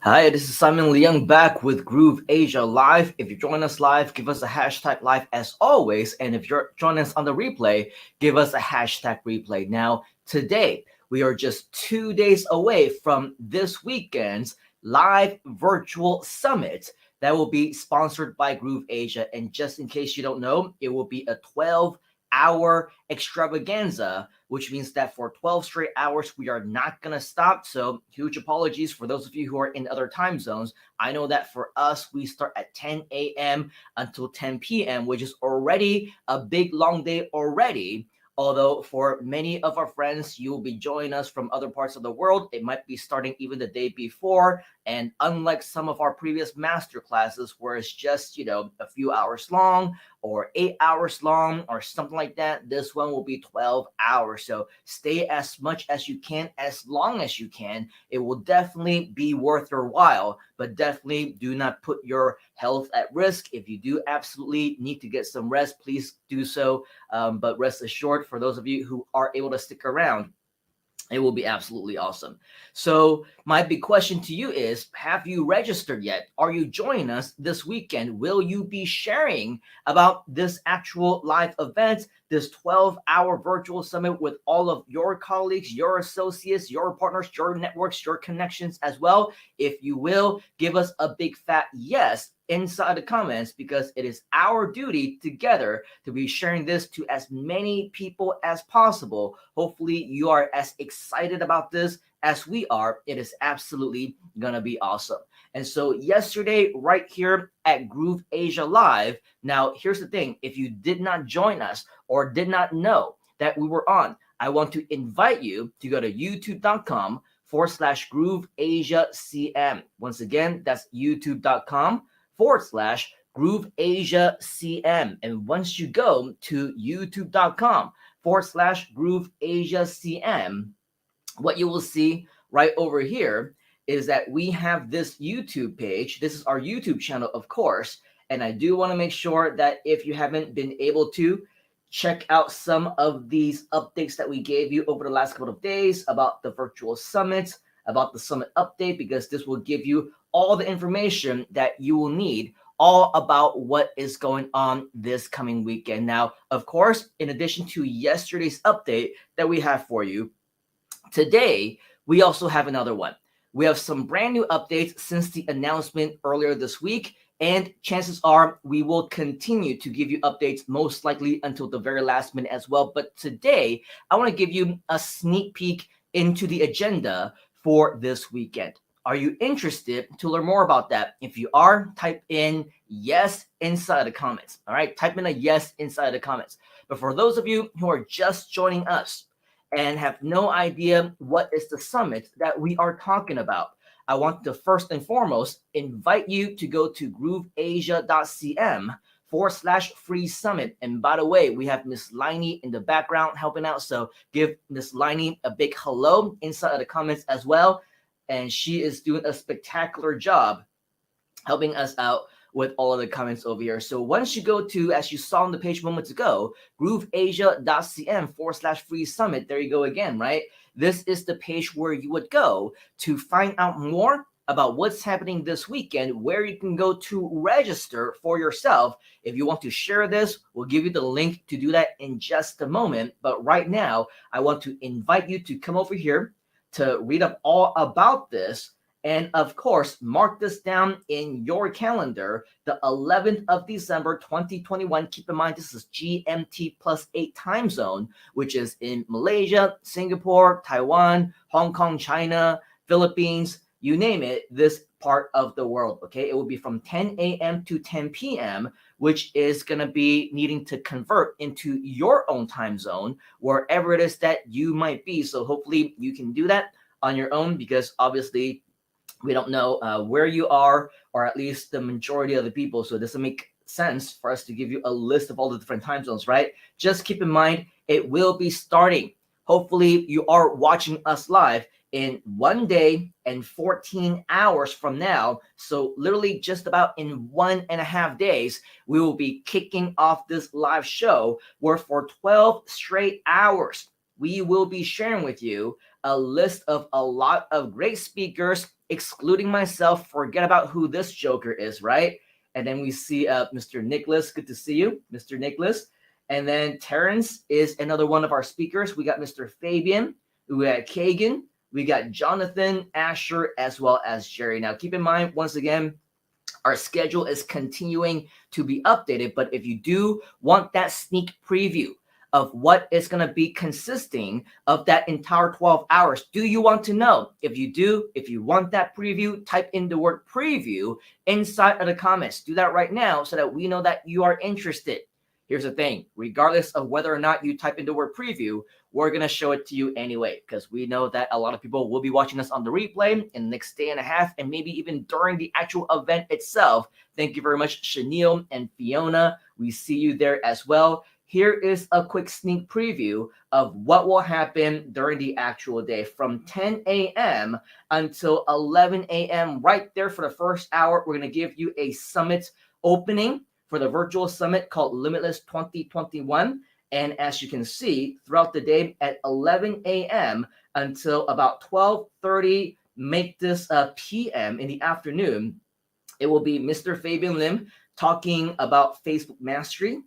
Hi, this is Simon Liang back with GrooveAsia Live. If you join us live, give us a hashtag live as always. And if you're joining us on the replay, give us a hashtag replay. Now, today, we are just 2 days away from this weekend's live virtual summit that will be sponsored by GrooveAsia. And just in case you don't know, it will be a 12-hour extravaganza, which means that for 12 straight hours, we are not going to stop. So, huge apologies for those of you who are in other time zones. I know that for us, we start at 10 a.m. until 10 p.m., which is already a big long day already. Although for many of our friends, you will be joining us from other parts of the world. It might be starting even the day before. And unlike some of our previous master classes, where it's just, a few hours long or 8 hours long or something like that, this one will be 12 hours. So stay as much as you can, as long as you can. It will definitely be worth your while, but definitely do not put your health at risk. If you do absolutely need to get some rest, please do so. But rest assured, for those of you who are able to stick around, it will be absolutely awesome. So my big question to you is, have you registered yet? Are you joining us this weekend? Will you be sharing about this actual live event, this 12-hour virtual summit with all of your colleagues, your associates, your partners, your networks, your connections as well? If you will, give us a big fat yes inside the comments, because it is our duty together to be sharing this to as many people as possible. Hopefully you are as excited about this as we are. It is absolutely gonna be awesome. And so yesterday, right here at GrooveAsia Live, now here's the thing: if you did not join us or did not know that we were on, I want to invite you to go to youtube.com/GrooveAsiaCM. Once again, that's youtube.com/GrooveAsiaCM. And once you go to youtube.com/GrooveAsiaCM, what you will see right over here is that we have this YouTube page. This is our YouTube channel, of course. And I do want to make sure that if you haven't been able to, check out some of these updates that we gave you over the last couple of days about the virtual summit, about the summit update, because this will give you all the information that you will need all about what is going on this coming weekend. Now, of course, in addition to yesterday's update that we have for you, today, we also have another one. We have some brand new updates since the announcement earlier this week, and chances are we will continue to give you updates most likely until the very last minute as well. But today, I want to give you a sneak peek into the agenda for this weekend. Are you interested to learn more about that? If you are, type in yes inside the comments. All right, type in a yes inside the comments. But for those of you who are just joining us and have no idea what is the summit that we are talking about, I want to first and foremost invite you to go to grooveasia.cm/free summit. And by the way, we have Miss Liney in the background helping out. So give Miss Liney a big hello inside of the comments as well. And she is doing a spectacular job helping us out with all of the comments over here. So once you go to, as you saw on the page moments ago, grooveasia.cm/free summit, there you go again, right? This is the page where you would go to find out more about what's happening this weekend, where you can go to register for yourself. If you want to share this, we'll give you the link to do that in just a moment. But right now, I want to invite you to come over here to read up all about this. And of course, mark this down in your calendar, the 11th of December, 2021. Keep in mind, this is GMT +8 time zone, which is in Malaysia, Singapore, Taiwan, Hong Kong, China, Philippines, you name it, this part of the world, okay? It will be from 10 a.m. to 10 p.m., which is going to be needing to convert into your own time zone, wherever it is that you might be. So hopefully you can do that on your own, because obviously we don't know where you are, or at least the majority of the people. So it doesn't make sense for us to give you a list of all the different time zones, right? Just keep in mind, it will be starting. Hopefully you are watching us live in 1 day and 14 hours from now. So literally just about in 1.5 days, we will be kicking off this live show where for 12 straight hours, we will be sharing with you a list of a lot of great speakers, excluding myself. Forget about who this joker is, right? And then we see Mr. Nicholas. Good to see you, Mr. Nicholas. And then Terrence is another one of our speakers. We got Mr. Fabian, we got Kagan, we got Jonathan, Asher, as well as Jerry. Now, keep in mind, once again, our schedule is continuing to be updated, but if you do want that sneak preview of what is going to be consisting of that entire 12 hours, do you want to know? If you do, if you want that preview, type in the word preview inside of the comments. Do that right now so that we know that you are interested. Here's the thing, regardless of whether or not you type in the word preview, we're going to show it to you anyway, because we know that a lot of people will be watching us on the replay in the next day and a half, and maybe even during the actual event itself. Thank you very much, Chanel and Fiona. We see you there as well. Here is a quick sneak preview of what will happen during the actual day from 10 a.m. until 11 a.m. Right there for the first hour, we're going to give you a summit opening for the virtual summit called Limitless 2021. And as you can see, throughout the day at 11 a.m. until about 12:30, make this p.m. in the afternoon, it will be Mr. Fabian Lim talking about Facebook mastery.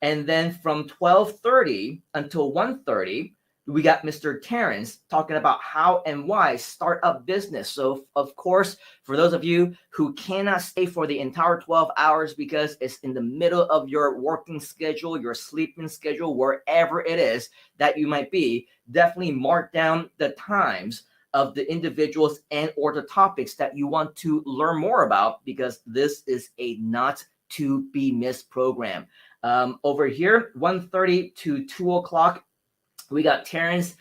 And then from 12:30 until 1:30, we got Mr. Terrence talking about how and why start a business. So, of course, for those of you who cannot stay for the entire 12 hours because it's in the middle of your working schedule, your sleeping schedule, wherever it is that you might be, definitely mark down the times of the individuals and or the topics that you want to learn more about, because this is a not to be missed program. Over here, 1:30 to 2 o'clock, we got Terrence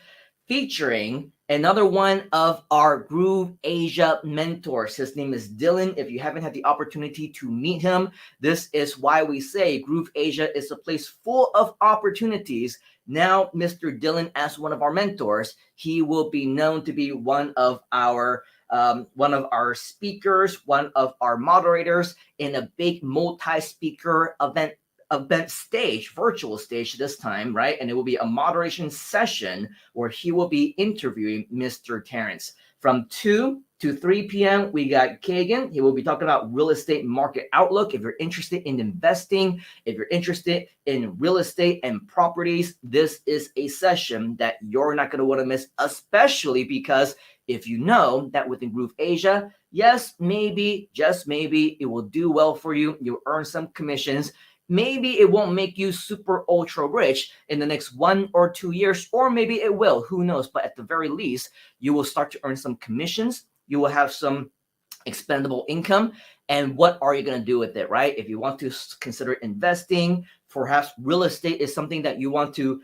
featuring another one of our GrooveAsia mentors. His name is Dylan. If you haven't had the opportunity to meet him, this is why we say GrooveAsia is a place full of opportunities. Now, Mr. Dylan, as one of our mentors, he will be known to be one of our speakers, one of our moderators in a big multi-speaker event stage, virtual stage this time, right? And it will be a moderation session where he will be interviewing Mr. Terrence. From 2 to 3 p.m., we got Kagan. He will be talking about real estate market outlook. If you're interested in investing, if you're interested in real estate and properties, this is a session that you're not going to want to miss, especially because if you know that within GrooveAsia, yes, maybe, just maybe, it will do well for you. You'll earn some commissions. Maybe it won't make you super ultra rich in the next 1 or 2 years, or maybe it will, who knows? But at the very least, you will start to earn some commissions. You will have some expendable income. And what are you going to do with it, right? If you want to consider investing, perhaps real estate is something that you want to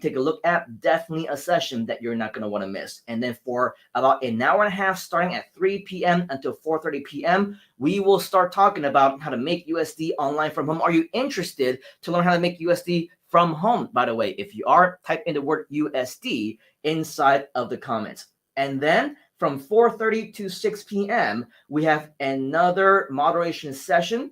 take a look at, definitely a session that you're not going to want to miss. And then for about an hour and a half, starting at 3 p.m. until 4:30 p.m., we will start talking about how to make USD online from home. Are you interested to learn how to make USD from home? By the way, if you are, type in the word USD inside of the comments. And then from 4:30 to 6 p.m., we have another moderation session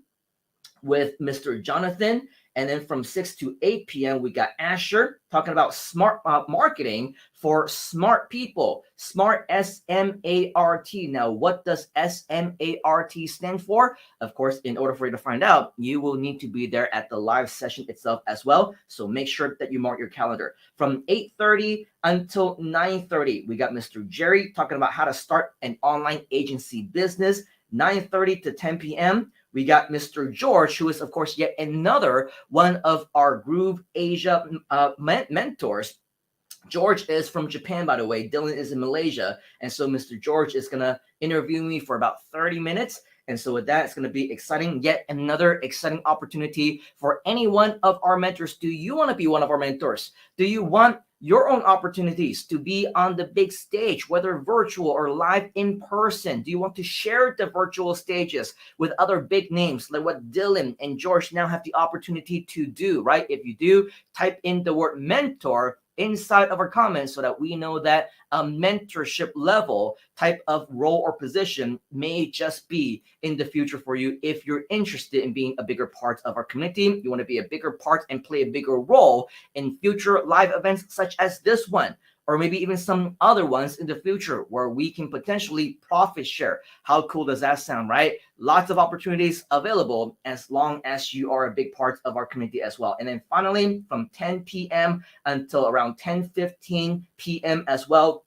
with Mr. Jonathan. And then from 6 to 8 p.m., we got Asher talking about smart marketing for smart people. Smart, S-M-A-R-T. Now, what does S-M-A-R-T stand for? Of course, in order for you to find out, you will need to be there at the live session itself as well. So make sure that you mark your calendar. From 8:30 until 9:30, we got Mr. Jerry talking about how to start an online agency business. 9:30 to 10 p.m., we got Mr. George, who is, of course, yet another one of our GrooveAsia mentors. George is from Japan, by the way. Dylan is in Malaysia. And so Mr. George is going to interview me for about 30 minutes. And so with that, it's going to be exciting. Yet another exciting opportunity for any one of our mentors. Do you want to be one of our mentors? Do you want your own opportunities to be on the big stage, whether virtual or live in person? Do you want to share the virtual stages with other big names like what Dylan and George now have the opportunity to do, right? If you do, type in the word mentor inside of our comments so that we know that a mentorship level type of role or position may just be in the future for you. If you're interested in being a bigger part of our community, you want to be a bigger part and play a bigger role in future live events such as this one, or maybe even some other ones in the future where we can potentially profit share. How cool does that sound, right? Lots of opportunities available as long as you are a big part of our community as well. And then finally, from 10 p.m. until around 10:15 p.m. as well,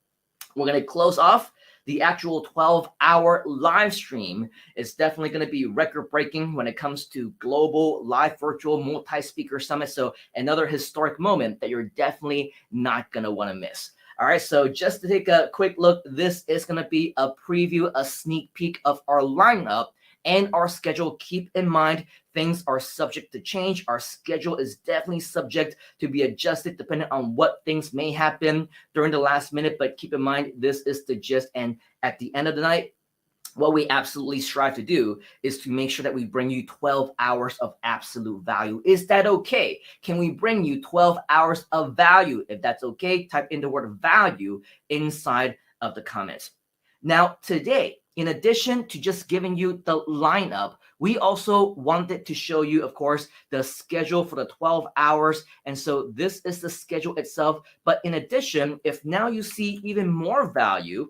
we're going to close off the actual 12-hour live stream. Is definitely going to be record breaking when it comes to global live virtual multi-speaker summit. So another historic moment that you're definitely not going to want to miss. All right, so just to take a quick look, this is going to be a preview, a sneak peek of our lineup and our schedule. Keep in mind, things are subject to change. Our schedule is definitely subject to be adjusted depending on what things may happen during the last minute. But keep in mind, this is the gist. And at the end of the night, what we absolutely strive to do is to make sure that we bring you 12 hours of absolute value. Is that okay? Can we bring you 12 hours of value? If that's okay, type in the word value inside of the comments. Now, today, in addition to just giving you the lineup, we also wanted to show you, of course, the schedule for the 12 hours. And so this is the schedule itself. But in addition, if now you see even more value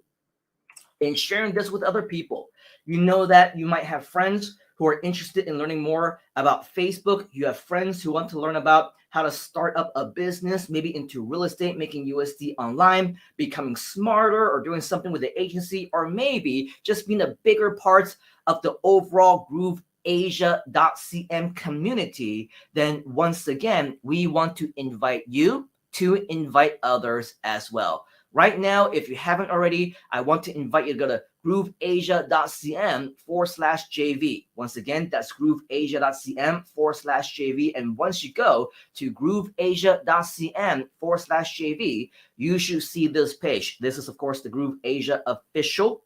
in sharing this with other people, you know that you might have friends who are interested in learning more about Facebook. You have friends who want to learn about how to start up a business, maybe into real estate, making USD online, becoming smarter, or doing something with the agency, or maybe just being a bigger part of the overall GrooveAsia.cm community. Then once again, we want to invite you to invite others as well. Right now, if you haven't already, I want to invite you to go to grooveasia.cm/JV. Once again, that's grooveasia.cm/JV. And once you go to grooveasia.cm/JV, you should see this page. This is, of course, the Groove Asia official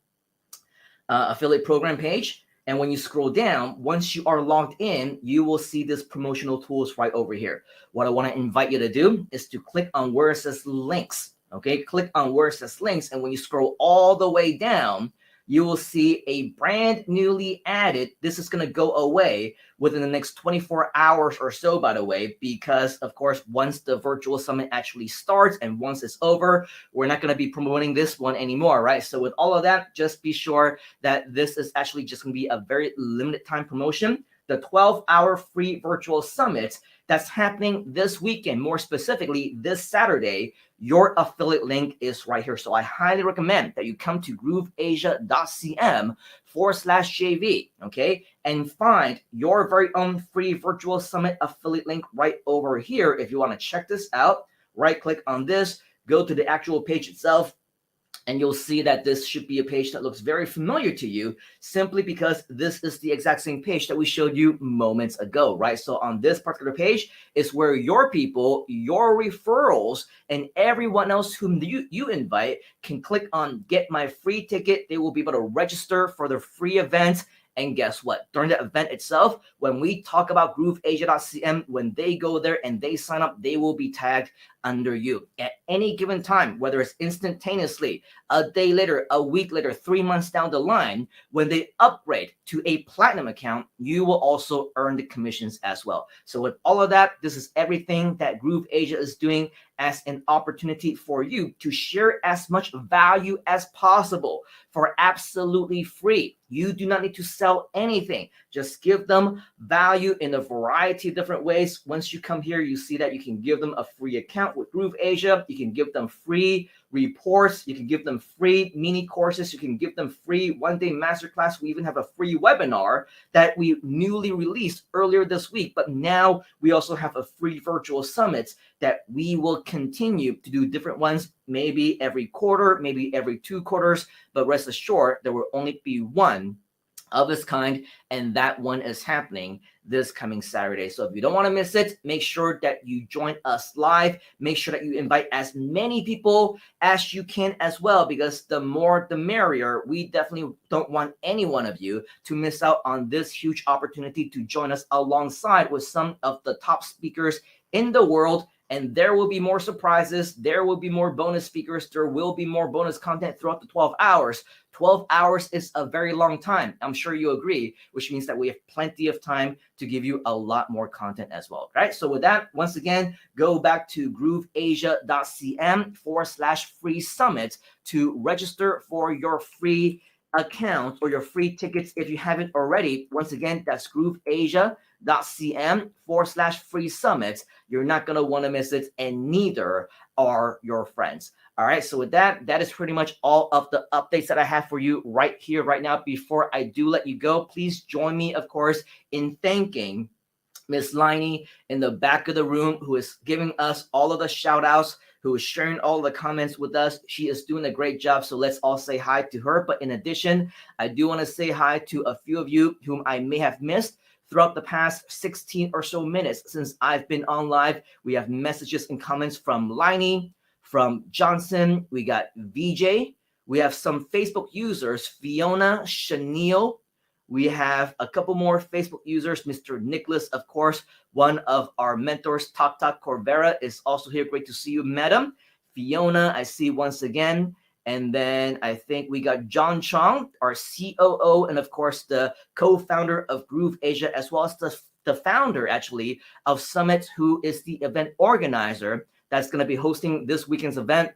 affiliate program page. And when you scroll down, once you are logged in, you will see this promotional tools right over here. What I want to invite you to do is to click on where it says links. Okay, click on where it says links, and when you scroll all the way down, you will see a brand newly added. This is going to go away within the next 24 hours or so, by the way, because of course, once the virtual summit actually starts and once it's over, we're not going to be promoting this one anymore, right? So with all of that, just be sure that this is actually just going to be a very limited time promotion. The 12-hour free virtual summit that's happening this weekend, more specifically this Saturday, your affiliate link is right here. So I highly recommend that you come to grooveasia.cm/JV, okay, and find your very own free virtual summit affiliate link right over here. If you want to check this out, right click on this, go to the actual page itself, and you'll see that this should be a page that looks very familiar to you, simply because this is the exact same page that we showed you moments ago, right? So on this particular page is where your people, your referrals, and everyone else whom you invite can click on get my free ticket. They will be able to register for the free event. And guess what? During the event itself, when we talk about GrooveAsia.cm, when they go there and they sign up, they will be tagged under you at any given time, whether it's instantaneously, a day later, a week later, 3 months down the line. When they upgrade to a platinum account, you will also earn the commissions as well. So with all of that, this is everything that GrooveAsia is doing as an opportunity for you to share as much value as possible for absolutely free. You do not need to sell anything. Just give them value in a variety of different ways. Once you come here, you see that you can give them a free account with GrooveAsia. You can give them free reports. You can give them free mini courses. You can give them free one-day masterclass. We even have a free webinar that we newly released earlier this week. But now we also have a free virtual summit that we will continue to do different ones, maybe every quarter, maybe every 2 quarters. But rest assured, there will only be one of this kind, and that one is happening this coming Saturday. So if you don't want to miss it, make sure that you join us live. Make sure that you invite as many people as you can as well, because the more the merrier. We definitely don't want any one of you to miss out on this huge opportunity to join us alongside with some of the top speakers in the world. And there will be more surprises. There will be more bonus speakers. There will be more bonus content throughout the 12 hours. 12 hours is a very long time. I'm sure you agree, which means that we have plenty of time to give you a lot more content as well. Right. So with that, once again, go back to grooveasia.cm/free summit to register for your free account or your free tickets if you haven't already. Once again, that's grooveasia.cm/free summit. You're not going to want to miss it, and neither are your friends. All right, so with that, that is pretty much all of the updates that I have for you right here, right now. Before I do let you go, please join me, of course, in thanking Miss Liney in the back of the room, who is giving us all of the shout outs, who is sharing all the comments with us. She is doing a great job. So let's all say hi to her. But in addition, I do want to say hi to a few of you whom I may have missed throughout the past 16 or so minutes since I've been on live. We have messages and comments from Liney, from Johnson. We got VJ. We have some Facebook users, Fiona, Chanel. We have a couple more Facebook users. Mr. Nicholas, of course, one of our mentors, Tata Corvera, is also here. Great to see you, madam. Fiona, I see once again. And then I think we got John Chong, our COO, and of course, the co-founder of GrooveAsia, as well as the founder, actually, of Summit, who is the event organizer that's going to be hosting this weekend's event.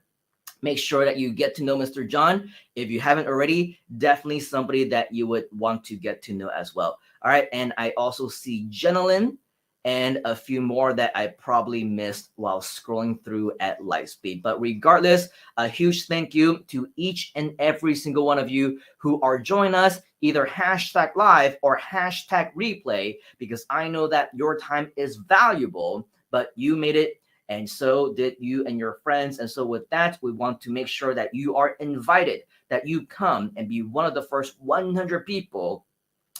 Make sure that you get to know Mr. John. If you haven't already, definitely somebody that you would want to get to know as well. All right. And I also see Jenilyn and a few more that I probably missed while scrolling through at light speed. But regardless, a huge thank you to each and every single one of you who are joining us, either hashtag live or hashtag replay, because I know that your time is valuable, but you made it, and so did you and your friends. And so with that, we want to make sure that you are invited, that you come and be one of the first 100 people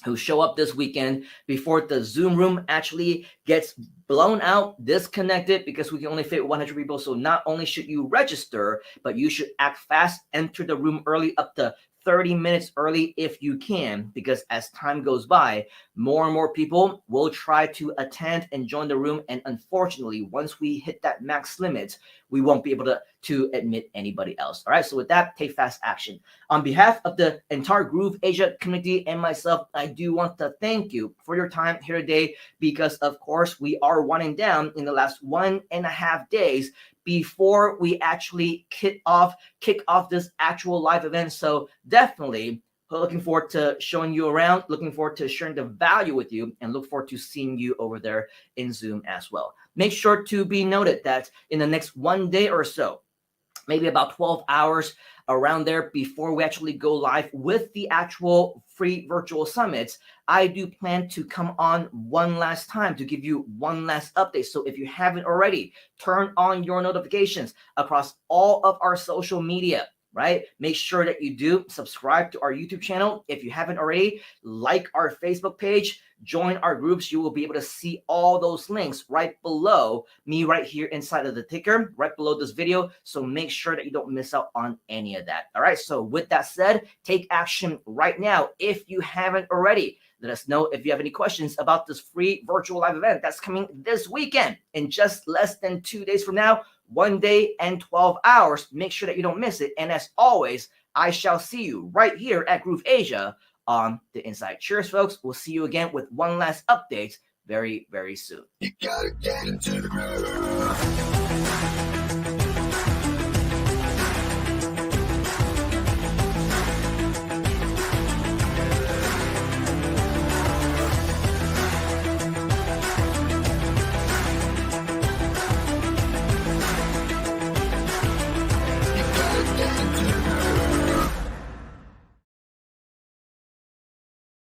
who show up this weekend before the Zoom room actually gets blown out, disconnected, because we can only fit 100 people. So not only should you register, but you should act fast, enter the room early, up to 30 minutes early if you can, because as time goes by, more and more people will try to attend and join the room. And unfortunately, once we hit that max limit, we won't be able to admit anybody else. All right. So with that, take fast action. On behalf of the entire GrooveAsia community and myself, I do want to thank you for your time here today, because of course we are winding down in the last 1.5 days before we actually kick off this actual live event. So definitely looking forward to showing you around, looking forward to sharing the value with you, and look forward to seeing you over there in Zoom as well. Make sure to be noted that in the next 1 day or so, maybe about 12 hours around there before we actually go live with the actual free virtual summits, I do plan to come on one last time to give you one last update. So if you haven't already, turn on your notifications across all of our social media, right? Make sure that you do subscribe to our YouTube channel. If you haven't already, like our Facebook page, join our groups. You will be able to see all those links right below me, right here inside of the ticker, right below this video. So make sure that you don't miss out on any of that. All right. So with that said, take action right now. If you haven't already, let us know if you have any questions about this free virtual live event that's coming this weekend in just less than 2 days from now, 1 day and 12 hours. Make sure that you don't miss it. And as always, I shall see you right here at GrooveAsia on the inside. Cheers, folks. We'll see you again with one last update very, very soon. You gotta get into the groove.